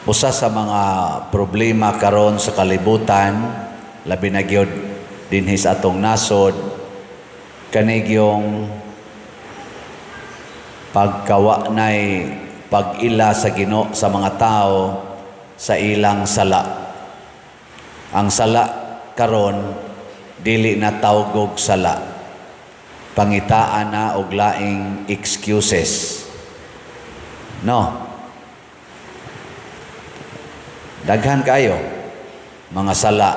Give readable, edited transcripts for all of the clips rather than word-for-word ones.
Usa sa mga problema karon sa kalibutan, labi na gyud dinhi sa atong nasod, kanig yung pagkawa nay pag-ila sa Ginoo sa mga tao sa ilang sala. Ang sala karon dili na tawgog sala. Pangitaan na og laing excuses. No. Daghan kayo mga sala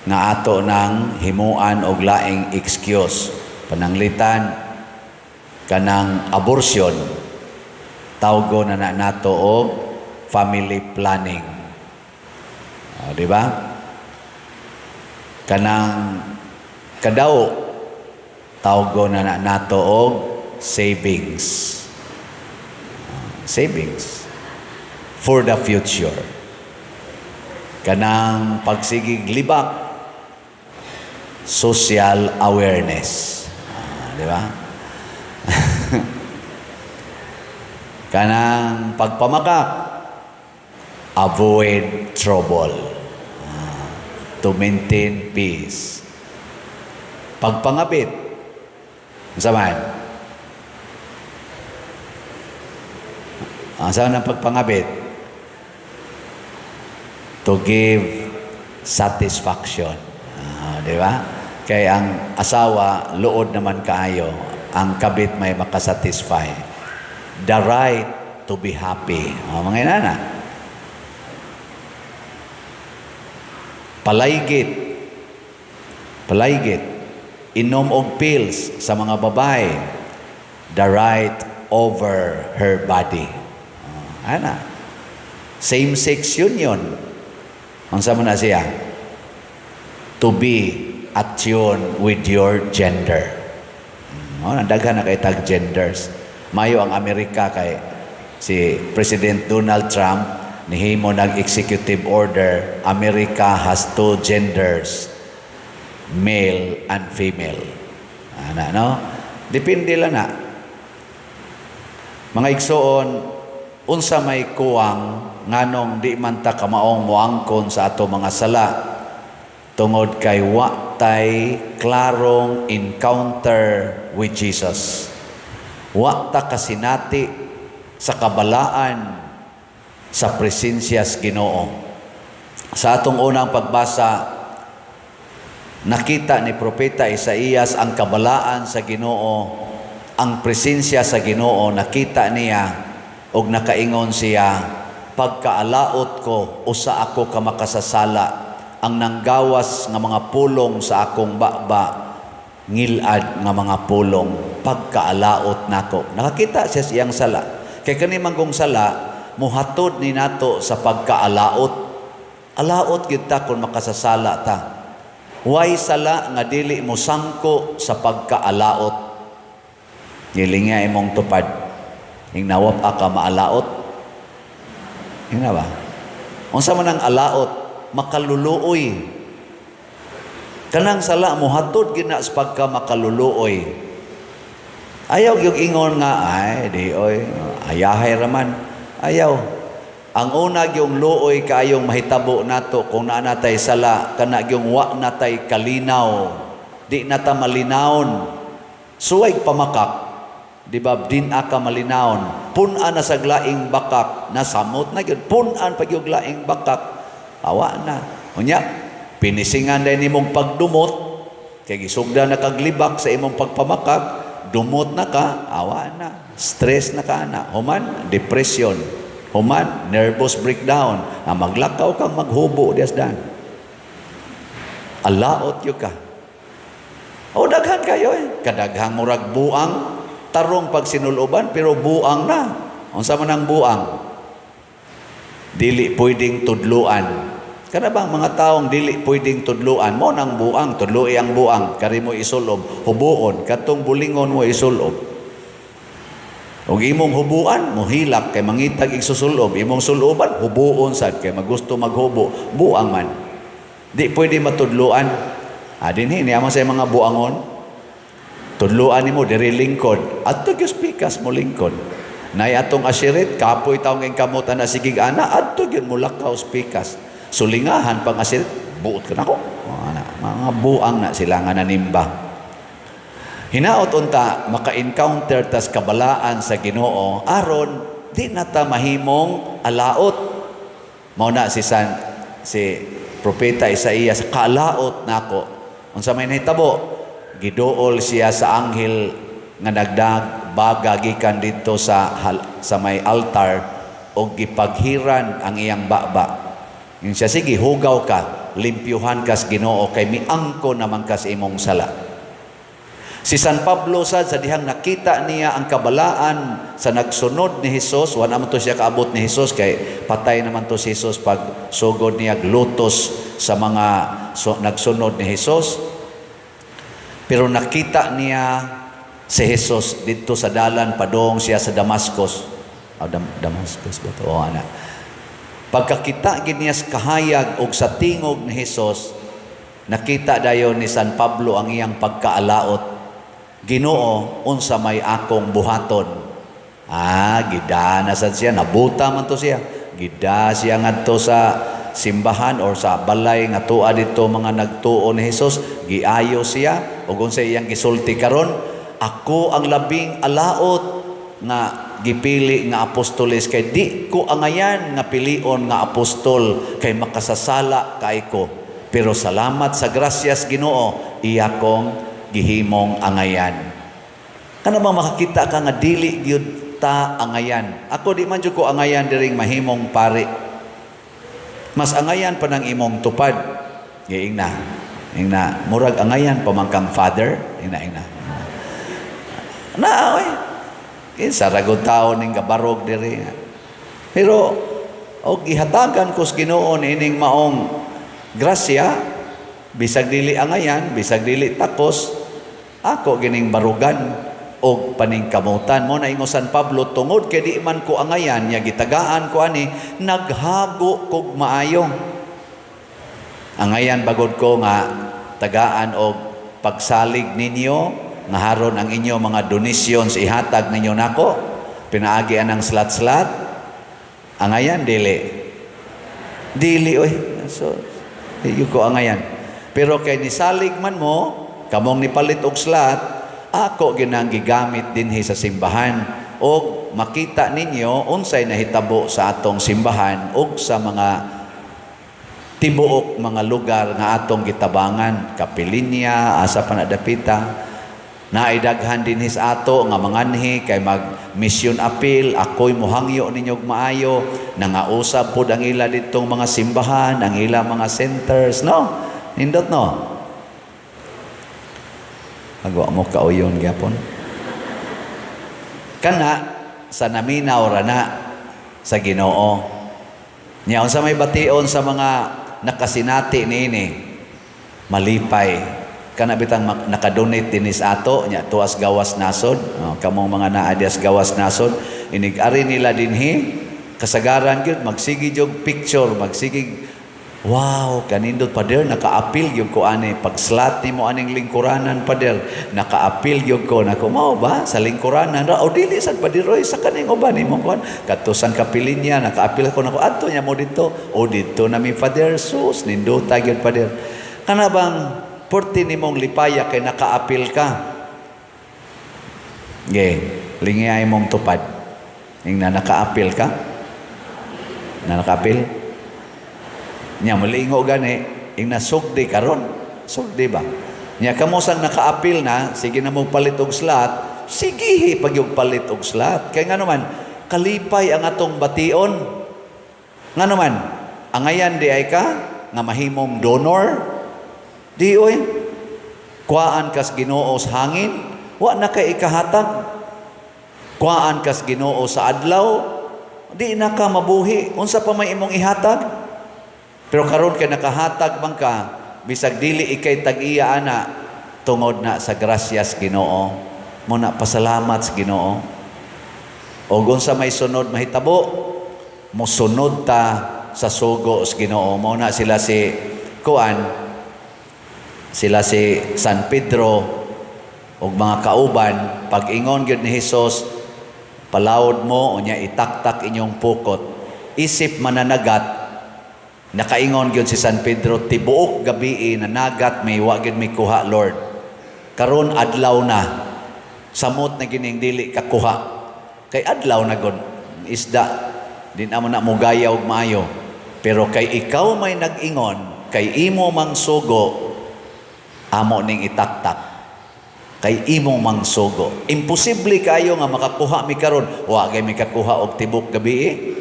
nga ato nang himuan og laing excuse. Pananglitan kanang abortion, tawgo na nato og family planning. Di ba? Kanang kadaw, tawgo na nato og savings. Savings for the future. Kanang pagsigig libak, social awareness. Di ba? Kanang pagpamakak, avoid trouble. To maintain peace. Pagpangabit, saan? Saan ang pagpangabit? To give satisfaction. Di ba? Kaya ang asawa, luod naman kaayo. Ang kabit may makasatisfy. The right to be happy. Mga inana. Palaygit. Inom og pills sa mga babae. The right over her body. Ana. Same-sex union. Ang sama na siya? To be attune with your gender. Nandaghan na kay tag genders. Mayo ang Amerika kay si President Donald Trump nihimo nag-executive order, America has 2 genders, male and female. No? Depende lang na. Mga igsoon, unsa may kuwang nganong di man ta kamaong moangkon sa ato mga sala tungod kay wa tay klarong encounter with Jesus. Wa ta kasinati sa kabalaan sa presensya sa Ginoo. Sa atong unang pagbasa, nakita ni Propeta Isaías ang kabalaan sa Ginoo, ang presensya sa Ginoo, nakita niya og nakaingon siya, pagkaalaot ko, usa ako ka makasasala, ang nanggawas nga mga pulong sa akong baba, ngilad nga mga pulong, pagkaalaot nako. Nakakita siya siyang sala. Kay kani manggong sala, muhatod ni nato sa pagkaalaot. Alaot gyud ta kung makasasala ta. Way sala nga dili mo sangko sa pagkaalaot. Gilinga imong tupad. Ing nawap ka maalaot. Ina ba? Unsa man ang alaot? Makaluluoy. Kanang sala muhatod gyud na sa pagka makaluluoy. Ayaw yung ingon nga ay di oy ayahay raman. Ayaw. Ang una yung luoy kayong mahitabo nato kung naa natay sala, kana yung wa natay kalinaw. Di nata malinawon. Suway pamakak. Di ba? Din aka malinawon. Punan na sa glaing bakak. Nasamot na yun. Punan pag yung glaing bakak. Awa na. Unya, pinisingan na imong pagdumot. Kaya gisugda na kaglibak sa imong pagpamakak. Dumot na ka. Awa na. Stress na ka na. Human, depression. Human, nervous breakdown. Na maglakaw kang maghubo. Diasdan. Alaot yun ka. O daghan kayo eh. Kadaghang murag buang. Tarong pag sinuloban, pero buang na. Unsa man ang buang? Dili pwedeng tudluan. Kana bang mga taong dili pwedeng tudluan? Mo nang buang, tudloi ang buang. Kari mo isulob, hubuon. Katong bulingon mo isulob. Og imong hubuan, mohilak kay mangitag isusulob. Imong suloban, hubuon sad kay magusto maghubo. Buang man. Di pwede matudluan. Dinhi niya man sa mga buangon. Tudluan nimo diri lingkod. Adto gyud pikas mo lingkod. Nay atong asirit, kapoy taong ng kamutan na sigig ana, adto yun mulakaw pikas. Sulingahan pang asirit, buot ka na ko. Mga buang na sila nga nanimba. Hinaot unta, maka-encounter tas kabalaan sa Ginoo, aron, di na ta mahimong alaot. Mauna si Propeta Isaías, kalaot nako. Unsa may nahitabo, giduol siya sa anghel nga nagdag baga gikan dito sa may altar o gipaghiran ang iyang baba. Yung siya, sige, hugaw ka, limpyuhan kas Ginoo kay miangko naman kas imong sala. Si San Pablo sa dihang nakita niya ang kabalaan sa nagsunod ni Hesus, wala naman to siya kaabot ni Hesus kay patay naman to si Hesus pag sugod niya glutos sa mga nagsunod ni Hesus. Pero nakita niya si Hesus dito sa dalan padong siya sa Damascus. Damascus ba to? Ana. Pagkakita gid niya sa kahayag og sa tingog ni Hesus, nakita dayon ni San Pablo ang iyang pagkaalaot. Ginoo, unsa may akong buhaton. Gida na sad siya, nabuta man to siya. Gida siya ngadto sa simbahan or sa balay nga tuwa dito mga nagtuo ni Hesus, giayo siya ug unsa iyang gisulti karon, ako ang labing alaot nga gipili nga apostoles kay di ko angayan nga pilion nga apostol kay makasasala kay ko. Pero salamat sa grasyas Ginoo, iya kong gihimong angayan. Kana bang makakita ka nga dili gyud ta angayan. Ako di man jud ko angayan diring mahimong pari. Mas angayan pa ng imong tupad. Giingna. Ingna murag angayan pamangkang father. Ingna. Oy. Kinsa ragod taon ning gabarog diri. Pero og gihatagan ko sa Ginoo ining maong grasya, bisag dili angayan, bisag dili takos, ako gining barugan og paningkamutan mo na ingo San Pablo tungod kay di man ko angayan nya gitagaan ko ani naghago kog maayo. Angayan bagod ko nga tagaan og pagsalig ninyo nga haron ang inyo mga donations ihatag ninyo nako pinaagi anang slat-slat. Angayan dili oy. So di ko angayan. Pero kay nisalig man mo kamong nipalit og slat, ako ginang gigamit dinhi sa simbahan og makita ninyo unsay nahitabo sa atong simbahan og sa mga tibuok mga lugar nga atong gitabangan, Kapilinya, asa pa nadapita. Naidaghan dinhi sa ato nga manganhi kay mag mission appeal, ako'y muhangyo ninyo maayo, nangausab pud ang ila ditong mga simbahan, ang ila mga centers, no? Nindot no? Agwa mo kauyon gyapon. Kana sa naminaw ra na sa Ginoo. Nya unsa may bation sa mga nakasinati niini malipay. Kana bitang nakadonate dinis ato nya tuas gawas nasod. Kamong mga naa dias gawas nasod inig-ari nila dinhi kasagaran gyud magsigi jog picture, magsigi. Wow, kanindot pader naka-appeal gyud ko ani pag-slot nimo aning lingkuranan pader naka-appeal gyud ko nako mao ba sa lingkuranan ra o dili sad padiroy sa kaning uban nimo kon katusan Kapilinya naka-appeal ko nako adto nya mo dito o dito na mi pader sus nindota gyud pader kana bang porti nimong lipaya kay naka-appeal ka lingay mong tupad ning naka-appeal ka na naka-appeal nya malingo gani ing nasugdi karon sugdi ba nya kamo sang naka-appeal na sige na mo palit og slot sige pag yung palit og slot kay ngano man kalipay ang atong bation ngano man angayan di ay ka nga mahimong donor di oy kuaan kas Ginoo sa hangin wa na kay ikahatag kuaan kas Ginoo sa adlaw di na ka mabuhi unsa pa may imong ihatag. Pero karon kay nakahatag man ka bisag dili ikay tag-iya ana tungod na sa grasyas Ginoo. Mo na pasalamat sa Ginoo. O unsa may sunod mahitabo, mosunod ta sa sugo sa Ginoo. Mo na sila si San Pedro ug mga kauban pag ingon gyud ni Hesus Palawod mo, unya itaktak inyong pukot. Isip mananagat, nakaingon gyud si San Pedro, tibuok gabi nanagat, may wagid may kuha, Lord. Karon adlaw na, samot na gining dili kakuha. Kay adlaw na gud, isda, din amo na mugaya og maayo. Pero kay ikaw may nag-ingon, kay imo mang sugo, amo ning itaktak. Kay imo mang sugo. Imposible kayo nga makakuha mi karon, wa gay mi kakuha og tibok gabi.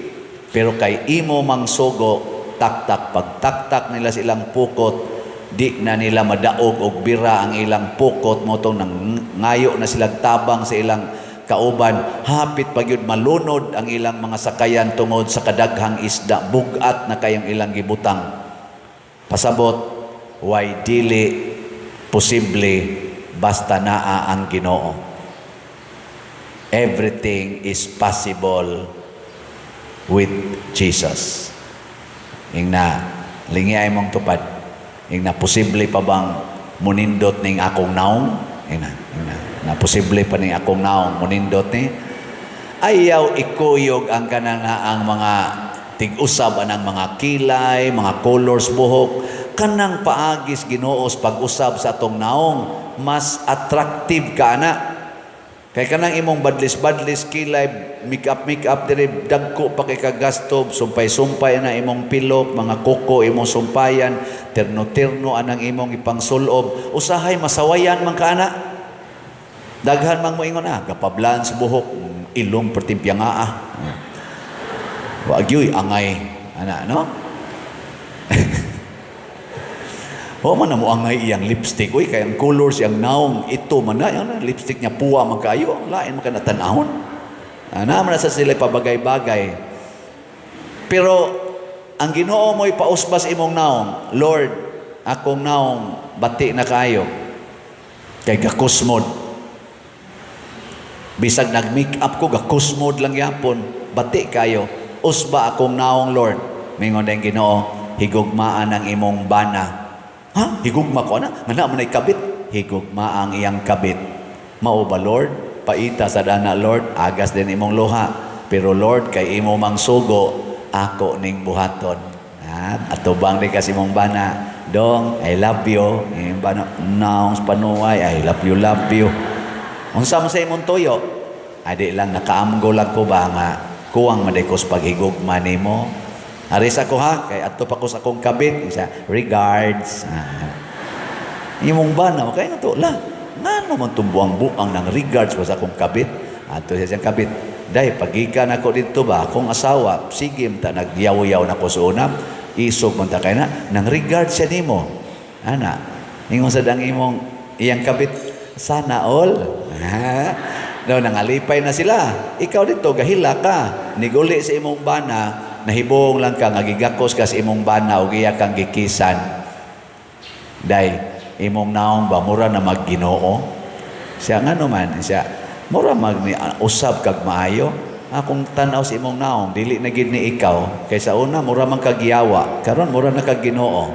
Pero kay imo mang sugo, taktak, pagtaktak nila silang pukot, di na nila madaog og bira ang ilang pukot mo tong ngayo na silang tabang sa ilang kauban, hapit pagyud malunod ang ilang mga sakayan tungod sa kadaghang isda, bugat na kayong ilang gibutang. Pasabot, way dili posible basta naa ang Ginoo. Everything is possible with Jesus. Ingna lingyay mong tupad. Ingna posible pa bang munindot ning akong naong? Ingna na posible pa ning akong naong munindot ni? Ayaw ikuyog ang kanang mga tig-usab anang mga kilay, mga colors buhok, kanang paagis Ginuos pag-usab sa atong naong, mas attractive ka na. Kay kanang imong badlis-badlis kilay, make-up diri dagko pa kay kagastob, sumpay-sumpay na imong pilok, mga kuko imong sumpayan, terno-terno anang imong ipangsulob, usahay masawayan man ka na. Daghan mang moingon kapablan sa buhok, ilong pertimpya nga Wa gyud angay ana no? Wa man mo angay iyang lipstick oy kay ang colors yang naong ito man na yung lipstick niya puwa magkayo lain man kana tan-ahon. Ana man sa sila pabagay-bagay. Pero ang Ginoo mo'y pausbas imong naong, Lord, akong naong bati na kayo. Kay gakusmod. Bisag nag-make up ko gakusmod lang yapon, bati kayo. Usba akong naong, Lord. Mingon ang Ginoo, higugmaan ang imong bana. Ha? Higugma ko na? Nga man ay kabit. Higugma ang iyang kabit. Mao ba, Lord? Paita sa dana, Lord. Agas din imong luha. Pero Lord, kay imo mang sugo, ako ning buhaton. Atubang din kasi imong bana. Dong, I love you. Imong bana, naong panuway, I love you. Unsa man sa imong tuyo? Adi lang, nakaamgo lang ko ba nga, kuwang madikos paghigugma nimo. Aris ako ha, kay ato pa ko sa akong kabit, isa, regards. Imong bana, kaya nga to, nga naman tumbuang-buang ng regards pa sa akong kabit. Ato siya siyang kabit, day, pagikan ako dito ba, akong asawa, sige, nagyaw-yaw na ko sa unam, isog man ta kay na, nang regards siya nimo. Ana, ingon sa dang imong iyang kabit, sana all. No, nangalipay na sila. Ikaw dito, gahila ka. Niguli sa imong bana, nahibong lang ka, ngagigakos ka sa imong bana, o iya kang gikisan. Day, imong naong ba, mura na mag-Ginoo? Siya nga naman, siya, mura usab kag maayo. Akong tanaw sa imong naong, dili na gid ni ikaw. Kaysa una, mura man kagyawa. Karon mura na kag Ginoo.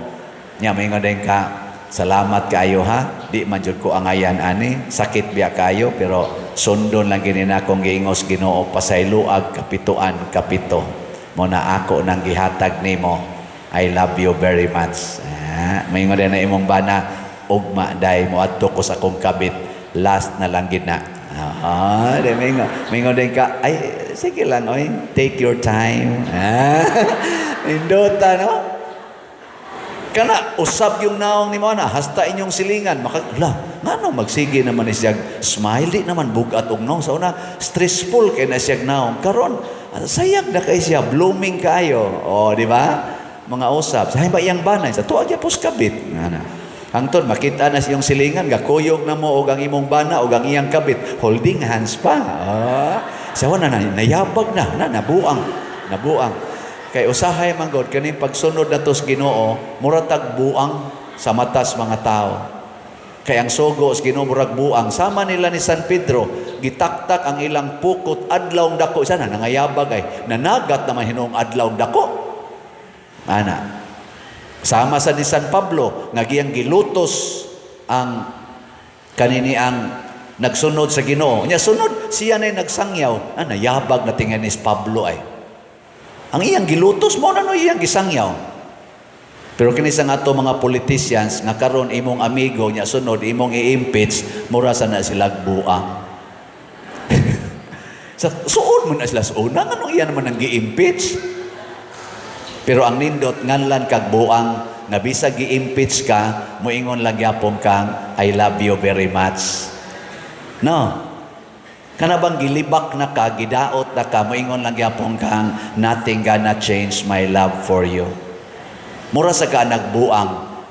Nya, mingon din ka, salamat kayo ha. Di man jud ko angayan ani. Sakit biya kayo pero sundon lang gini na akong giingos Ginoo pasayloag kapituan kapito. Mo na ako nang gihatag nimo. I love you very much. Maingon din na imong bana ugma day mo adto ko sa akong kabit. Last na lang gid na. Mingon din ka ay sige lang oy. Take your time. Indota no? Kana usab yung naong ni mo na hasta inyong silingan ngano magsige naman siya smiley naman bugat og naong sa una stressful kay na siya naong karon sayag na kay siya blooming kayo di ba mga usab sa ba iyang banay sa tuwa gyud pus kabit ana hangtod makita na siyang silingan gakuyog na mo og ang imong bana og ang iyang kabit holding hands pa sa wana na nayabag na nabuang kay usahay man God kaning pagsunod nato sa Ginoo muratag buang sa matas mga tao. Kay ang sugo sa Ginoo murag buang sama nila ni San Pedro gitaktak ang ilang pukot adlaw dako isa na nangayabag ay nanagat naman hinuong adlaw dako. Ana. Sama sa ni San Pablo nga giyang gilutos ang kanini ang nagsunod sa Ginoo. Nya sunod siya na'y nagsangyaw. Nayabag na tingin ni Pablo ay. Ang iyang gilutos mo na no iyang gisangyaw. Pero kinisa nga to mga politicians nga karon imong amigo nya sunod imong i-impeach mura sa na sila buang. Suod mo na sila suod. Anong iyan naman ang gi-impeach? Pero ang nindot nganlan kag buang nga bisag gi-impeach ka, moingon lang yapon kang I love you very much. No. Kana bang gilibak na ka, gidaot na ka, moingon lang yapon kang nothing gonna change my love for you. Mura sa ka nagbuang,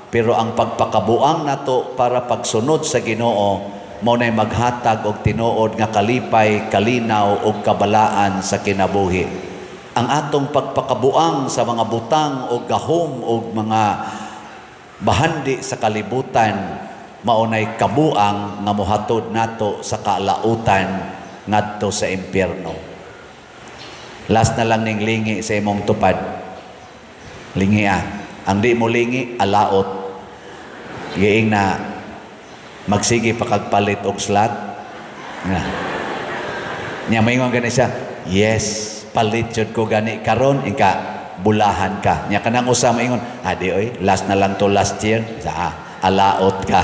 pero ang pagpakabuang nato para pagsunod sa Ginoo mao nay maghatag og tinuod nga kalipay, kalinaw ug kabalaan sa kinabuhi. Ang atong pagpakabuang sa mga butang o gahom o mga bahandi sa kalibutan maunay kabuang nga mohatod nato sa kalautan ngadto sa impyerno. Last na lang ning lingi sa imong tupad. Lingi Ang di mo lingi, alaot. Giing na magsige pa kagpalit og slot. Nya maingon gani siya, yes, palit jud ko gani karon ingka bulahan ka. Nya kanang usa maingon, di oy, last na lang to last year. Alaot ka.